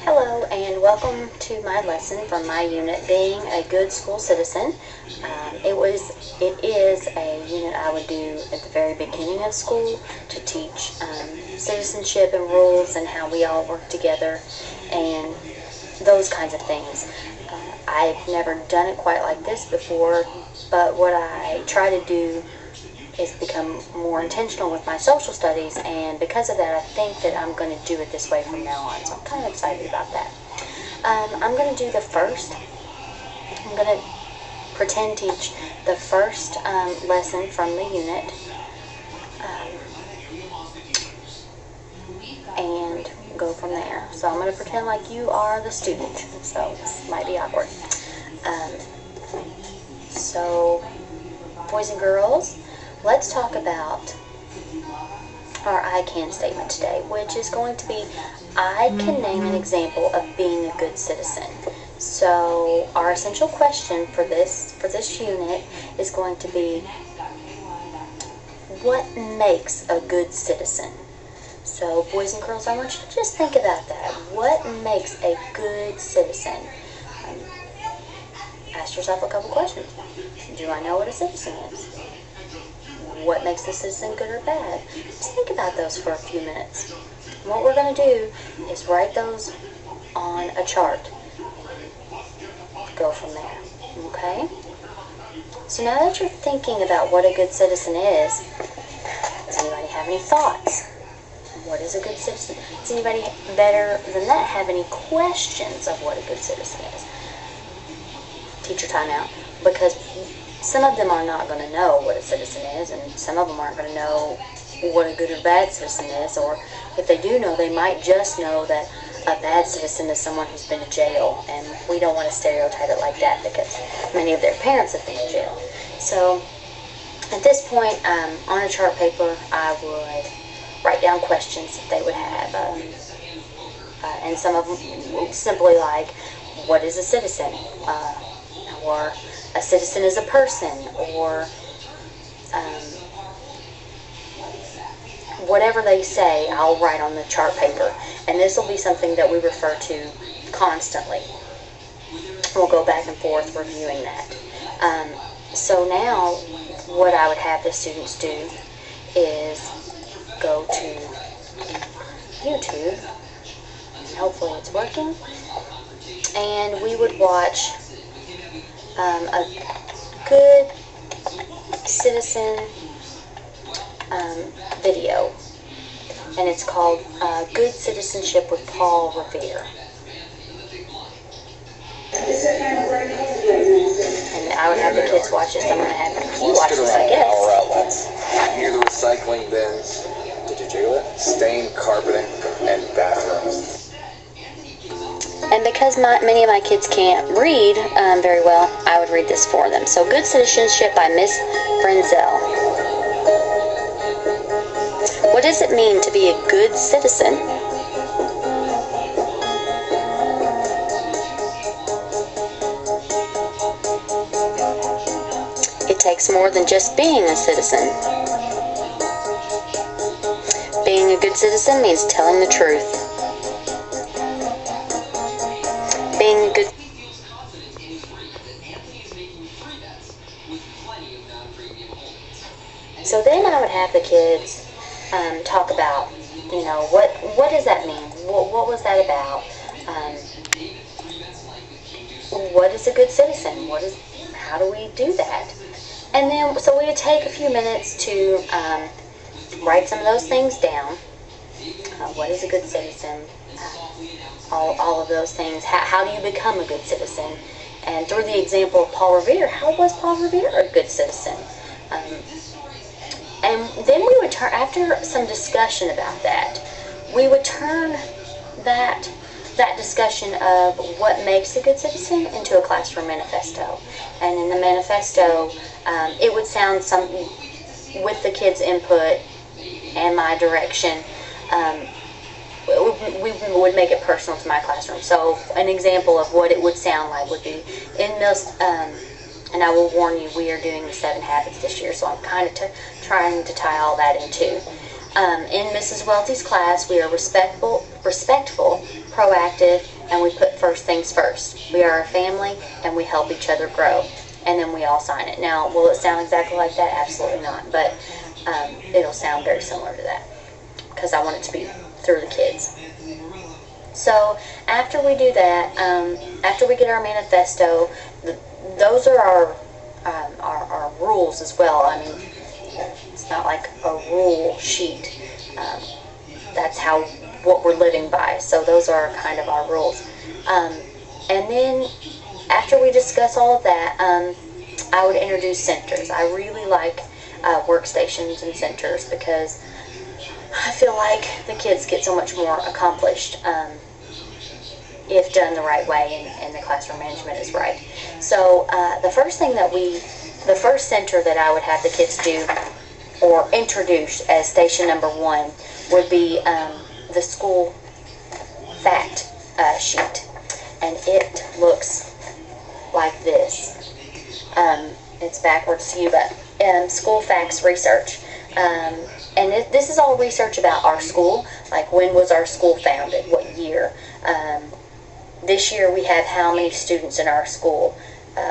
Hello and welcome to my lesson from my unit, Being a Good School Citizen. It is a unit I would do at the very beginning of school to teach citizenship and rules and how we all work together and those kinds of things. I've never done it quite like this before, but what I try to do is become more intentional with my social studies, and because of that I think that I'm going to do it this way from now on, so I'm kind of excited about that. I'm going to do the first. I'm going to pretend teach the first lesson from the unit, and go from there. So I'm going to pretend like you are the student, so this might be awkward. So boys and girls, let's talk about our I can statement today, which is going to be, I can name an example of being a good citizen. So our essential question for this unit is going to be, what makes a good citizen? So boys and girls, I want you to just think about that. What makes a good citizen? Ask yourself a couple questions. Do I know what a citizen is? What makes a citizen good or bad? Just think about those for a few minutes. What we're going to do is write those on a chart. Go from there. Okay? So now that you're thinking about what a good citizen is, does anybody have any thoughts? What is a good citizen? Does anybody better than that have any questions of what a good citizen is? Teacher timeout. Because some of them are not going to know what a citizen is, and some of them aren't going to know what a good or bad citizen is, or if they do know, they might just know that a bad citizen is someone who's been to jail, and we don't want to stereotype it like that because many of their parents have been in jail. So at this point, on a chart paper, I would write down questions that they would have, and some of them simply like, what is a citizen? Or a citizen is a person, or whatever they say, I'll write on the chart paper. And this will be something that we refer to constantly. We'll go back and forth reviewing that. So now what I would have the students do is go to YouTube, and hopefully it's working, and we would watch a good citizen video, and it's called Good Citizenship with Paul Revere. And I would have the kids watch this. I'm going to have you watch this, I guess. Power outlets, near the recycling bins, did you jiggle it? Stained carpeting, and bathrooms. And because many of my kids can't read very well, I would read this for them. So, Good Citizenship by Miss Frenzel. What does it mean to be a good citizen? It takes more than just being a citizen. Being a good citizen means telling the truth. Being a good So then I would have the kids talk about, what does that mean? What was that about? What is a good citizen? How do we do that? And then, so we would take a few minutes to write some of those things down. What is a good citizen? All of those things. How do you become a good citizen? And through the example of Paul Revere, how was Paul Revere a good citizen? And then we would turn, after some discussion about that, we would turn that discussion of what makes a good citizen into a classroom manifesto. And in the manifesto, it would sound something, with the kids' input and my direction, we would make it personal to my classroom. So an example of what it would sound like would be, and I will warn you, we are doing the 7 habits this year, so I'm kind of trying to tie all that in too. In Mrs. Welty's class, we are respectful, proactive, and we put first things first. We are a family, and we help each other grow. And then we all sign it. Now, will it sound exactly like that? Absolutely not. But it'll sound very similar to that, because I want it to be through the kids. So after we do that, after we get our manifesto, those are our rules as well. I mean, it's not like a rule sheet. That's what we're living by. So those are kind of our rules. And then after we discuss all of that, I would introduce centers. I really like workstations and centers because I feel like the kids get so much more accomplished if done the right way and the classroom management is right. So the first center that I would have the kids do or introduce as station number 1 would be the school fact sheet. And it looks like this. It's backwards to you, but school facts research. And this is all research about our school, like when was our school founded, what year. This year we have how many students in our school.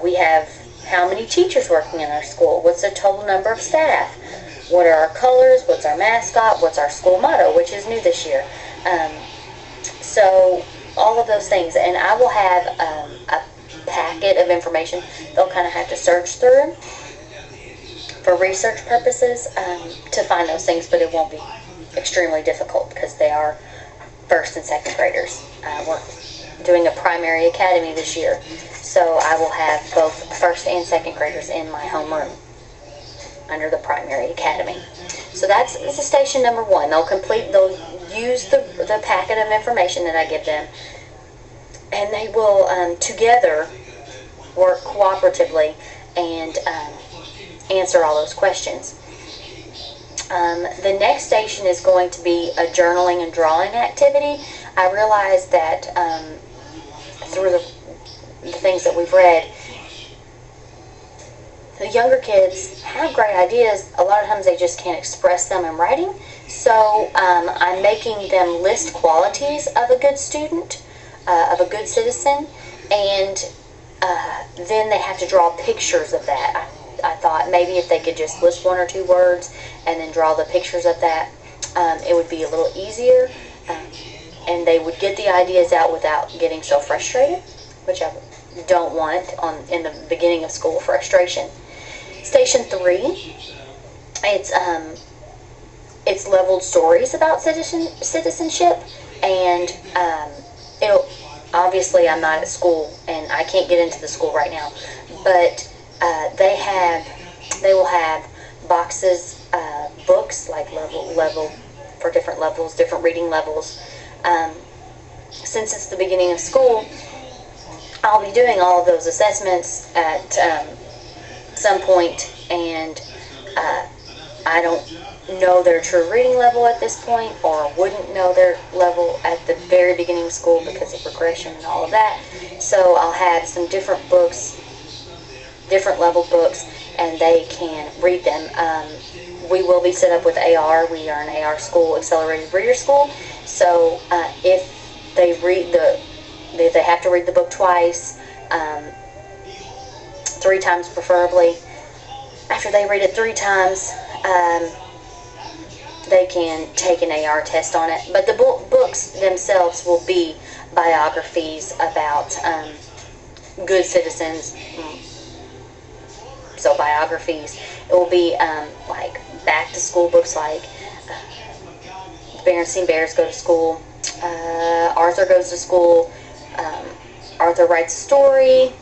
We have how many teachers working in our school. What's the total number of staff? What are our colors? What's our mascot? What's our school motto, which is new this year. So all of those things. And I will have a packet of information they'll kind of have to search through for research purposes to find those things, but it won't be extremely difficult because they are first and second graders. We're doing a primary academy this year, so I will have both first and second graders in my homeroom under the primary academy. So that's station number 1. They'll use the packet of information that I give them, and they will together work cooperatively and answer all those questions. The next station is going to be a journaling and drawing activity. I realized that through the things that we've read, the younger kids have great ideas. A lot of times they just can't express them in writing. So I'm making them list qualities of a good student, of a good citizen, and then they have to draw pictures of that. I thought maybe if they could just list 1 or 2 words and then draw the pictures of that, it would be a little easier, and they would get the ideas out without getting so frustrated, which I don't want in the beginning of school, frustration. Station 3, it's leveled stories about citizenship, and obviously I'm not at school and I can't get into the school right now, but they will have boxes, books like level for different levels, different reading levels. Since it's the beginning of school, I'll be doing all of those assessments at some point, and I don't know their true reading level at this point, or wouldn't know their level at the very beginning of school because of regression and all of that. So I'll have some different books, different level books, and they can read them. We will be set up with AR. We are an AR school, Accelerated Reader School. So if they they have to read the book twice, 3 times preferably. After they read it 3 times, they can take an AR test on it. But the books themselves will be biographies about good citizens. So biographies. It will be like back-to-school books like Berenstain Bears Go to School, Arthur Goes to School, Arthur Writes a Story.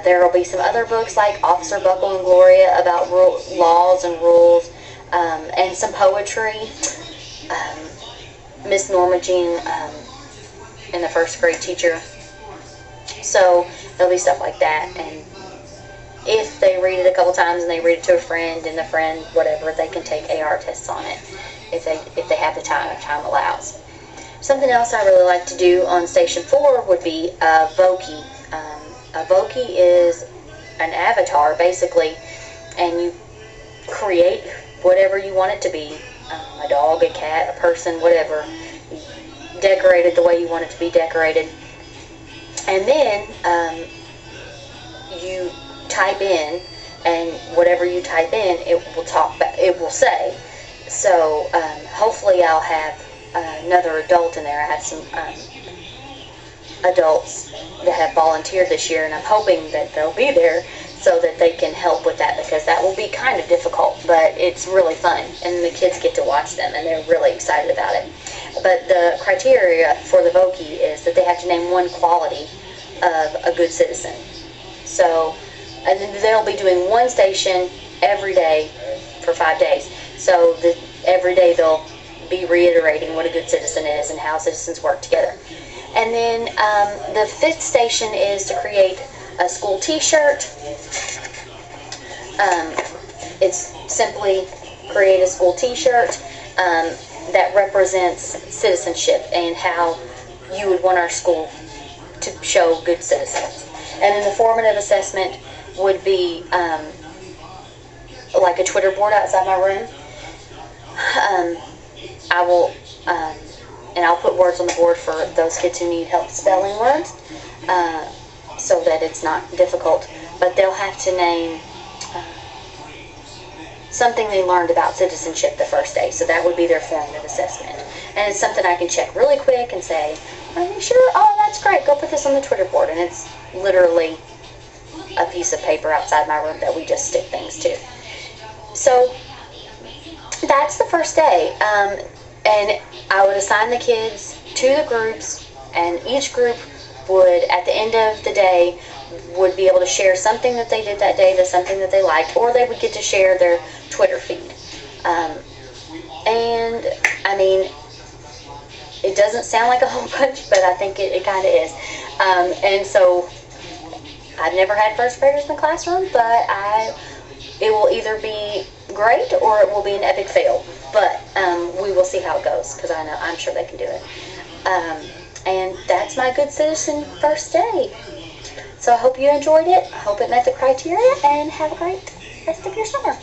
There will be some other books like Officer Buckle and Gloria about laws and rules, and some poetry. Miss Norma Jean and the first grade teacher. So there'll be stuff like that, and if they read it a couple times and they read it to a friend and the friend, whatever, they can take AR tests on it if they have the time, if time allows. Something else I really like to do on Station 4 would be a Voki. A Voki is an avatar, basically, and create whatever you want it to be, a dog, a cat, a person, whatever. Decorate it the way you want it to be decorated. And then you type in, and whatever you type in, it will talk back, it will say. So hopefully I'll have another adult in there. I have some adults that have volunteered this year, and I'm hoping that they'll be there so that they can help with that, because that will be kind of difficult, but it's really fun, and the kids get to watch them, and they're really excited about it. But the criteria for the Vokie is that they have to name one quality of a good citizen. So, and then they'll be doing one station every day for 5 days. So every day they'll be reiterating what a good citizen is and how citizens work together. And then the 5th station is to create a school t-shirt. It's simply create a school t-shirt that represents citizenship and how you would want our school to show good citizens. And then the formative assessment would be like a Twitter board outside my room. I will, and I'll put words on the board for those kids who need help spelling words, so that it's not difficult. But they'll have to name something they learned about citizenship the first day. So that would be their formative assessment. And it's something I can check really quick and say, are you sure? Oh, that's great. Go put this on the Twitter board. And it's literally a piece of paper outside my room that we just stick things to. So that's the first day. And I would assign the kids to the groups, and each group would, at the end of the day, would be able to share something that they did that day, that's something that they liked, or they would get to share their Twitter feed. And, I mean, it doesn't sound like a whole bunch, but I think it kind of is. And so, I've never had first graders in the classroom, but it will either be great or it will be an epic fail. But we will see how it goes, because I'm sure they can do it. And that's my Good Citizen first day. So I hope you enjoyed it. I hope it met the criteria, and have a great rest of your summer.